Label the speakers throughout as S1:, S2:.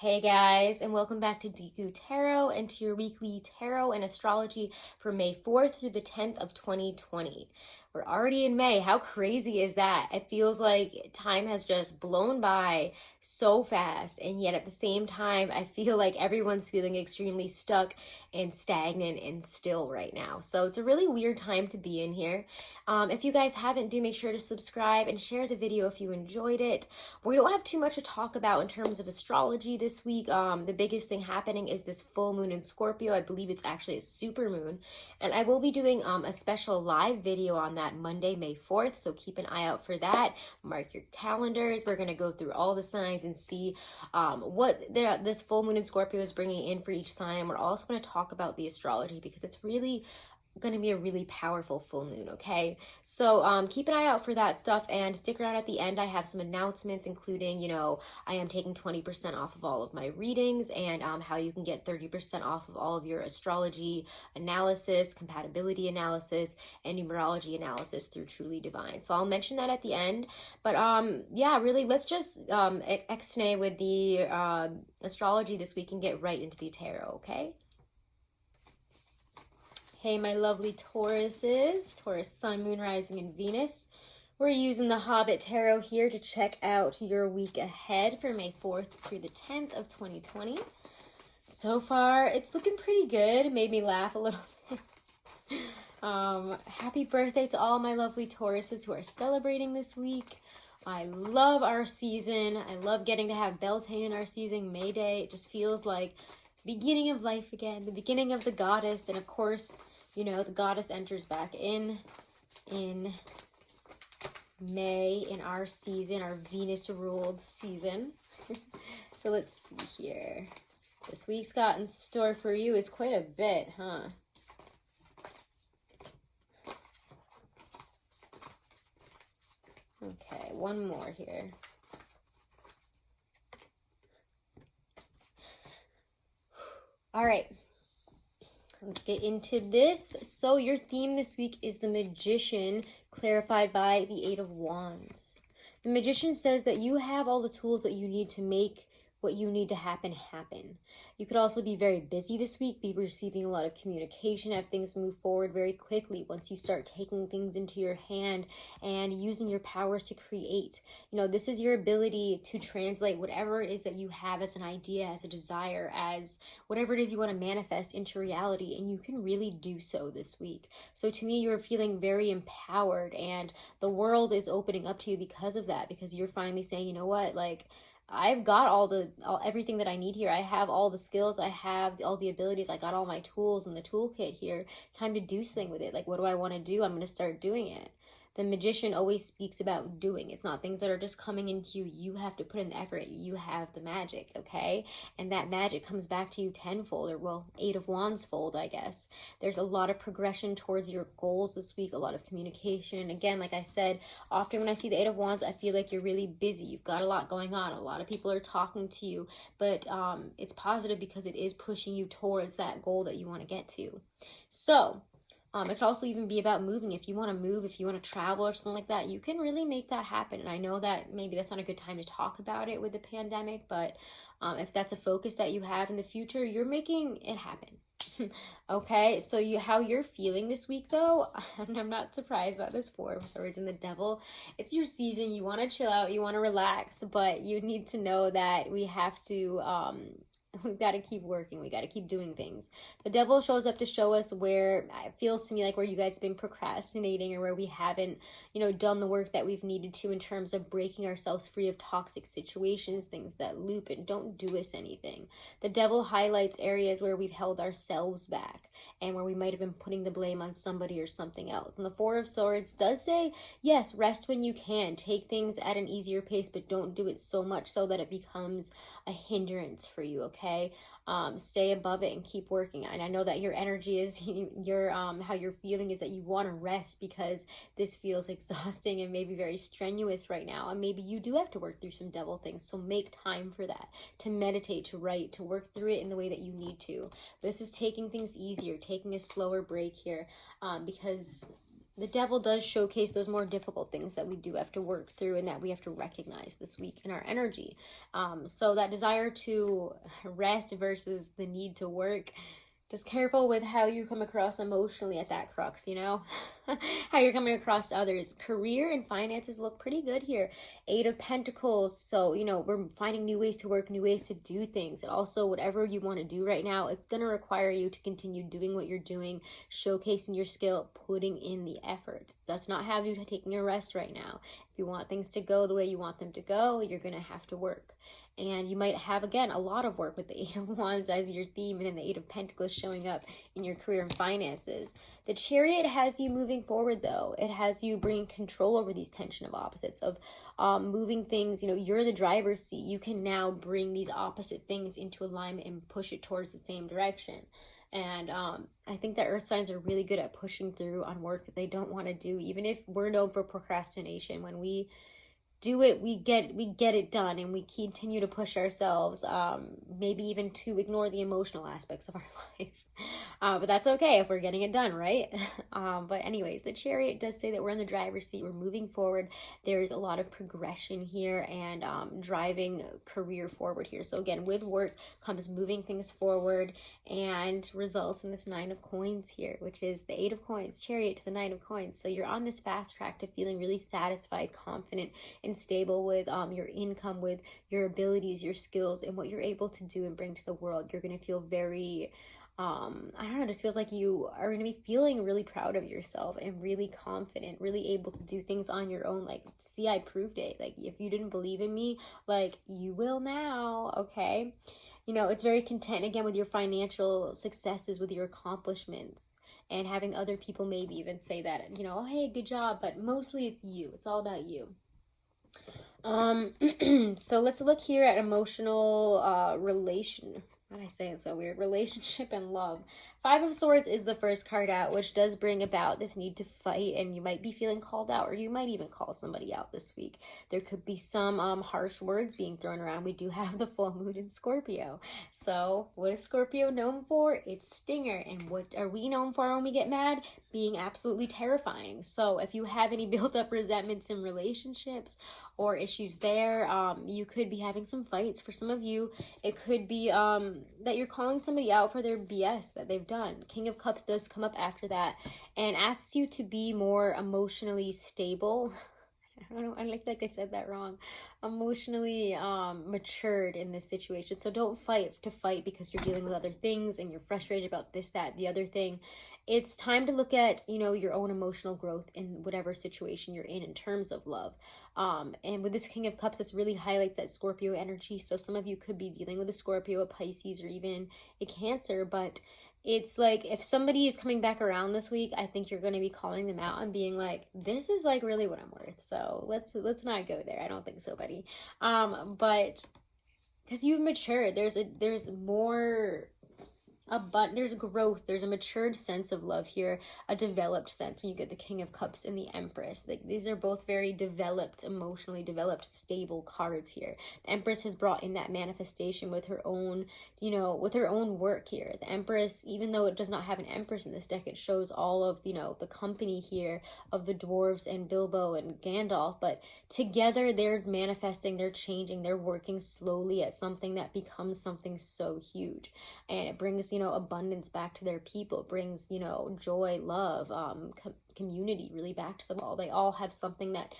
S1: Hey guys, and welcome back to Deku Tarot and to your weekly tarot and astrology for May 4th through the 10th of 2020. We're already in May. How crazy is that? It feels like time has just blown by so fast, and yet at the same time, I feel like everyone's feeling extremely stuck and stagnant and still right now. So it's a really weird time to be in here. If you guys haven't, do make sure to subscribe and share the video if you enjoyed it. We don't have too much to talk about in terms of astrology this week. The biggest thing happening is this full moon in Scorpio. I believe it's actually a super moon. And I will be doing a special live video on that Monday, May 4th. So keep an eye out for that. Mark your calendars. We're going to go through all the signs and see what this full moon in Scorpio is bringing in for each sign. And we're also going to talk about the astrology because it's really going to be a really powerful full moon. Okay, so keep an eye out for that stuff and stick around at the end. I have some announcements, including I am taking 20% off of all of my readings, and how you can get 30% off of all of your astrology analysis, compatibility analysis, and numerology analysis through Truly Divine. So I'll mention that at the end. But yeah, really, let's just ex-nay with the astrology this week and get right into the tarot. Okay. Hey, my lovely Tauruses, Taurus, Sun, Moon, Rising, and Venus. We're using the Hobbit Tarot here to check out your week ahead for May 4th through the 10th of 2020. So far, it's looking pretty good. It made me laugh a little bit. Happy birthday to all my lovely Tauruses who are celebrating this week. I love our season. I love getting to have Beltane in our season, May Day. It just feels like the beginning of life again, the beginning of the goddess, and of course, the goddess enters back in May in our season, our Venus-ruled season. So let's see here. This week's got in store for you is quite a bit, huh? Okay, one more here. All right. Let's get into this. So your theme this week is the Magician, clarified by the Eight of Wands. The Magician says that you have all the tools that you need to make what you need to happen. You could also be very busy this week, be receiving a lot of communication, have things move forward very quickly once you start taking things into your hand and using your powers to create. This is your ability to translate whatever it is that you have as an idea, as a desire, as whatever it is you want to manifest into reality, and you can really do so this week. So to me, you're feeling very empowered, and the world is opening up to you because of that, because you're finally saying, you know what, like, I've got everything that I need here. I have all the skills. I have all the abilities. I got all my tools in the toolkit here. Time to do something with it. Like, what do I want to do? I'm going to start doing it. The Magician always speaks about doing. It's not things that are just coming into you. You have to put in the effort. You have the magic, okay? And that magic comes back to you tenfold, or well, Eight of Wands fold, I guess. There's a lot of progression towards your goals this week, a lot of communication. And again, like I said, often when I see the Eight of Wands, I feel like you're really busy. You've got a lot going on. A lot of people are talking to you, but it's positive because it is pushing you towards that goal that you want to get to. So it could also even be about moving. If you want to move, if you want to travel or something like that, you can really make that happen. And I know that maybe that's not a good time to talk about it with the pandemic, but if that's a focus that you have in the future, you're making it happen. Okay, so how you're feeling this week, though, and I'm not surprised about this Four of Swords and the Devil. It's your season. You want to chill out. You want to relax, but you need to know that we have to we've got to keep working. We got to keep doing things. The Devil shows up to show us where it feels to me like where you guys have been procrastinating, or where we haven't, done the work that we've needed to in terms of breaking ourselves free of toxic situations, things that loop and don't do us anything. The Devil highlights areas where we've held ourselves back and where we might have been putting the blame on somebody or something else. And the Four of Swords does say, yes, rest when you can. Take things at an easier pace, but don't do it so much so that it becomes a hindrance for you, okay? Stay above it and keep working. And I know that your energy is, how you're feeling is that you want to rest because this feels exhausting and maybe very strenuous right now. And maybe you do have to work through some devil things. So make time for that, to meditate, to write, to work through it in the way that you need to. This is taking things easier, taking a slower break here, because the devil does showcase those more difficult things that we do have to work through and that we have to recognize this week in our energy. So that desire to rest versus the need to work, just careful with how you come across emotionally at that crux, you know? How you're coming across to others. Career and finances look pretty good here. 8 of Pentacles. So, you know, we're finding new ways to work, new ways to do things. And also, whatever you want to do right now, it's going to require you to continue doing what you're doing, showcasing your skill, putting in the effort. It does not have you taking a rest right now. If you want things to go the way you want them to go, you're going to have to work. And you might have, again, a lot of work with the 8 of Wands as your theme, and then the 8 of Pentacles showing up in your career and finances. The Chariot has you moving forward, though. It has you bringing control over these tension of opposites, of moving things. You know, you're in the driver's seat. You can now bring these opposite things into alignment and push it towards the same direction. And I think that earth signs are really good at pushing through on work that they don't want to do, even if we're known for procrastination. When we do it, we get it done, and we continue to push ourselves, maybe even to ignore the emotional aspects of our life. But that's okay if we're getting it done, right? But anyways, the Chariot does say that we're in the driver's seat, we're moving forward. There's a lot of progression here and driving career forward here. So again, with work comes moving things forward, and results in this 9 of Coins here, which is the 8 of Coins, Chariot to the 9 of Coins. So you're on this fast track to feeling really satisfied, confident, and stable with your income, with your abilities, your skills, and what you're able to do and bring to the world. You're going to feel very, I don't know, it just feels like you are going to be feeling really proud of yourself and really confident, really able to do things on your own. Like, see, I proved it. Like, if you didn't believe in me, like, you will now, okay? You know, it's very content, again, with your financial successes, with your accomplishments, and having other people maybe even say that, you know, oh, hey, good job, but mostly it's you. It's all about you. So let's look here at emotional why did I say it so weird? Relationship and love. 5 of Swords is the first card out, which does bring about this need to fight, and you might be feeling called out, or you might even call somebody out this week. There could be some harsh words being thrown around. We do have the full moon in Scorpio. So what is Scorpio known for? It's stinger. And what are we known for when we get mad? Being absolutely terrifying. So if you have any built up resentments in relationships or issues there, you could be having some fights. For some of you, it could be that you're calling somebody out for their BS that they've done. King of Cups does come up after that and asks you to be more emotionally stable. I like I said that wrong. Emotionally matured in this situation. So don't fight to fight because you're dealing with other things and you're frustrated about this, that, the other thing. It's time to look at, you know, your own emotional growth in whatever situation you're in terms of love. And with this King of Cups, this really highlights that Scorpio energy. So some of you could be dealing with a Scorpio, a Pisces, or even a Cancer, but it's like if somebody is coming back around this week, I think you're going to be calling them out and being like, this is like really what I'm worth. So let's not go there. I don't think so, buddy. But because you've matured, there's more there's growth, there's a matured sense of love here, a developed sense when you get the King of Cups and the Empress. Like, these are both very developed, emotionally developed, stable cards here. The Empress has brought in that manifestation with her own, you know, with her own work here. The Empress, even though it does not have an Empress in this deck, it shows all of, you know, the company here of the dwarves and Bilbo and Gandalf, but together they're manifesting, they're changing, they're working slowly at something that becomes something so huge. And it brings, you know, abundance back to their people. It brings, you know, joy, love, community really back to them all. They all have something that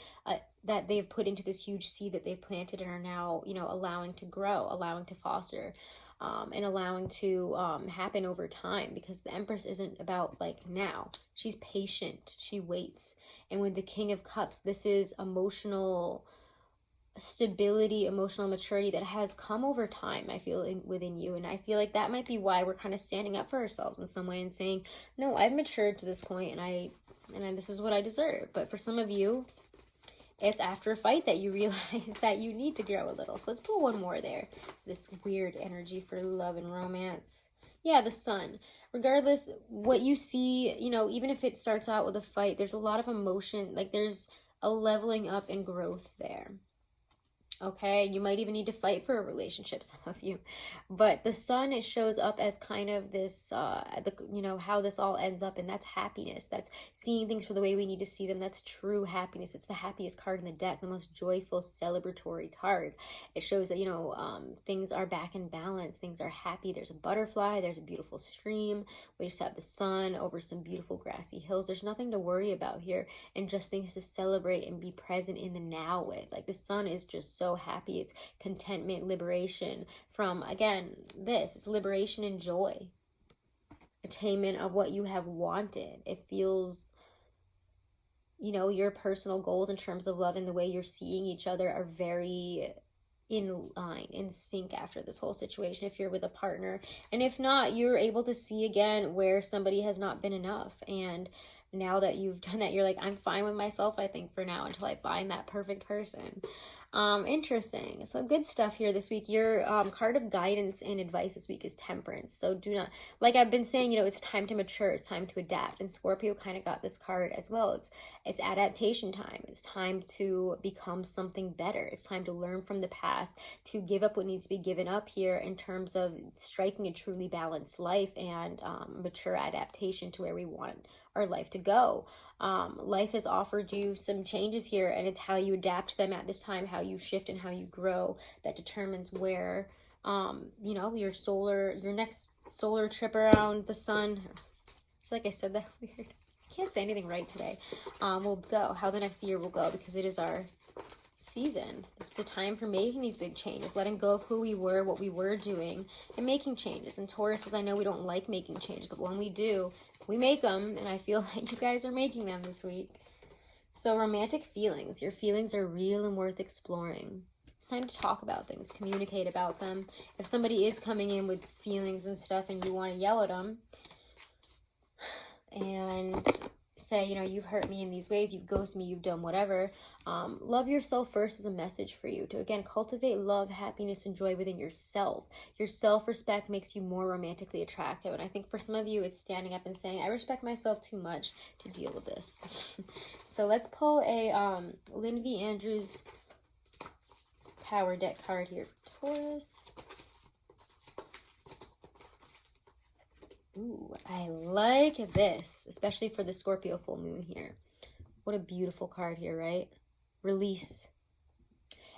S1: that they've put into this huge seed that they've planted and are now, you know, allowing to grow, allowing to foster, and allowing to happen over time, because the Empress isn't about like now. She's patient. She waits. And with the King of Cups, this is emotional stability, emotional maturity that has come over time, I feel, within you. And I feel like that might be why we're kind of standing up for ourselves in some way and saying, no, I've matured to this point and this is what I deserve. But for some of you, it's after a fight that you realize that you need to grow a little. So let's pull one more there. This weird energy for love and romance. Yeah, the Sun. Regardless, what you see, you know, even if it starts out with a fight, there's a lot of emotion. Like, there's a leveling up and growth there. Okay, you might even need to fight for a relationship, some of you. But the sun, it shows up as kind of this, how this all ends up, and that's happiness. That's seeing things for the way we need to see them. That's true happiness. It's the happiest card in the deck, the most joyful, celebratory card. It shows that, things are back in balance. Things are happy. There's a butterfly. There's a beautiful stream. We just have the sun over some beautiful grassy hills. There's nothing to worry about here, and just things to celebrate and be present in the now with. Like, the sun is just so happy. It's contentment, liberation from, again, it's liberation and joy, attainment of what you have wanted. It feels, your personal goals in terms of love and the way you're seeing each other are very in line, in sync after this whole situation, if you're with a partner. And if not, you're able to see again where somebody has not been enough. And now that you've done that, you're like, I'm fine with myself, I think, for now, until I find that perfect person. Interesting. So good stuff here this week. Your card of guidance and advice this week is Temperance. So do not, like I've been saying, it's time to mature. It's time to adapt. And Scorpio kind of got this card as well. It's adaptation time. It's time to become something better. It's time to learn from the past, to give up what needs to be given up here in terms of striking a truly balanced life and mature adaptation to where we want our life to go. Life has offered you some changes here, and it's how you adapt to them at this time, how you shift and how you grow, that determines where, your next solar trip around the sun, I feel like I said that weird, I can't say anything right today, will go, how the next year will go, because it is our season. This is the time for making these big changes, letting go of who we were, what we were doing, and making changes. And Tauruses, I know we don't like making changes, but when we do, we make them, and I feel like you guys are making them this week. So romantic feelings. Your feelings are real and worth exploring. It's time to talk about things, communicate about them. If somebody is coming in with feelings and stuff and you want to yell at them and say, you've hurt me in these ways, you've ghosted me, you've done whatever, love yourself first is a message for you to, again, cultivate love, happiness, and joy within yourself. Your self-respect makes you more romantically attractive, and I think for some of you it's standing up and saying, I respect myself too much to deal with this. So let's pull a Lynn V. Andrews Power Deck card here for Taurus. Ooh, I like this, especially for the Scorpio full moon here. What a beautiful card here, right? Release.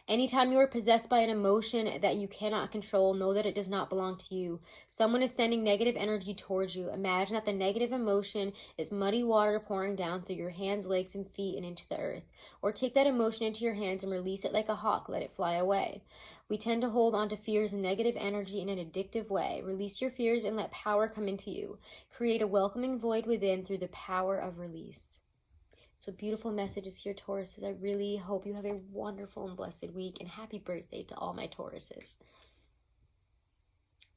S1: Anytime you are possessed by an emotion that you cannot control, know that it does not belong to you. Someone is sending negative energy towards you. Imagine that the negative emotion is muddy water pouring down through your hands, legs, and feet and into the earth. Or take that emotion into your hands and release it like a hawk. Let it fly away. We tend to hold on to fears and negative energy in an addictive way. Release your fears and let power come into you. Create a welcoming void within through the power of release. So beautiful messages here, Tauruses. I really hope you have a wonderful and blessed week, and happy birthday to all my Tauruses.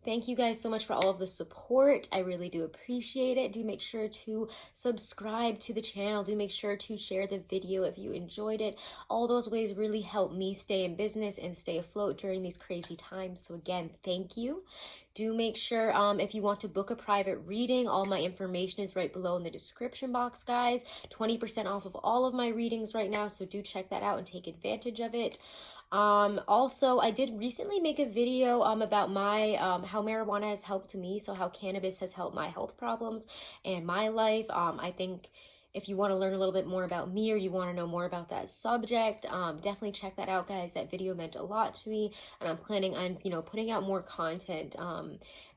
S1: Thank you guys so much for all of the support. I really do appreciate it. Do make sure to subscribe to the channel. Do make sure to share the video if you enjoyed it. All those ways really help me stay in business and stay afloat during these crazy times. So again, thank you. Do make sure if you want to book a private reading, all my information is right below in the description box, guys. 20% off of all of my readings right now, so do check that out and take advantage of it. Also, I did recently make a video about my how marijuana has helped me, so how cannabis has helped my health problems and my life. I think if you want to learn a little bit more about me, or you want to know more about that subject, definitely check that out, guys. That video meant a lot to me, and I'm planning on, putting out more content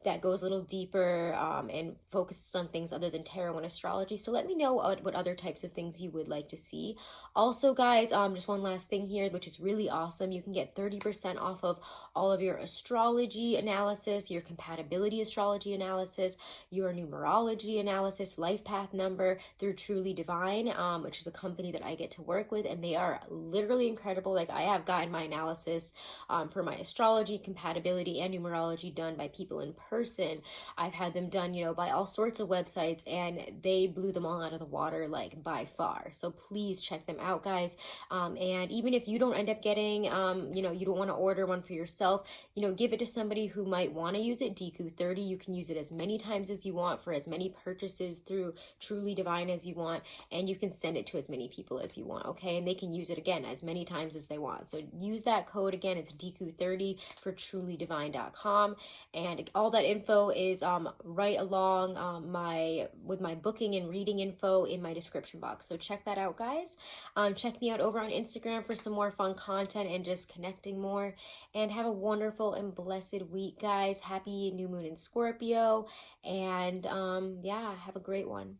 S1: that goes a little deeper and focuses on things other than tarot and astrology. So let me know what other types of things you would like to see. Also, guys, just one last thing here, which is really awesome. You can get 30% off of all of your astrology analysis, your compatibility astrology analysis, your numerology analysis, life path number through Truly Divine, which is a company that I get to work with, and they are literally incredible. Like, I have gotten my analysis for my astrology, compatibility, and numerology done by people in person. I've had them done, by all sorts of websites, and they blew them all out of the water, like, by far. So please check them out, guys. And even if you don't end up getting, you don't want to order one for yourself, yourself, you know, give it to somebody who might want to use it. Deku 30, you can use it as many times as you want for as many purchases through Truly Divine as you want, and you can send it to as many people as you want, okay? And they can use it again as many times as they want. So use that code again. It's Deku 30 for trulydivine.com, and all that info is right along with my booking and reading info in my description box. So check that out, guys. Check me out over on Instagram for some more fun content and just connecting more. And have a wonderful and blessed week, guys. Happy new moon in Scorpio. And yeah, have a great one.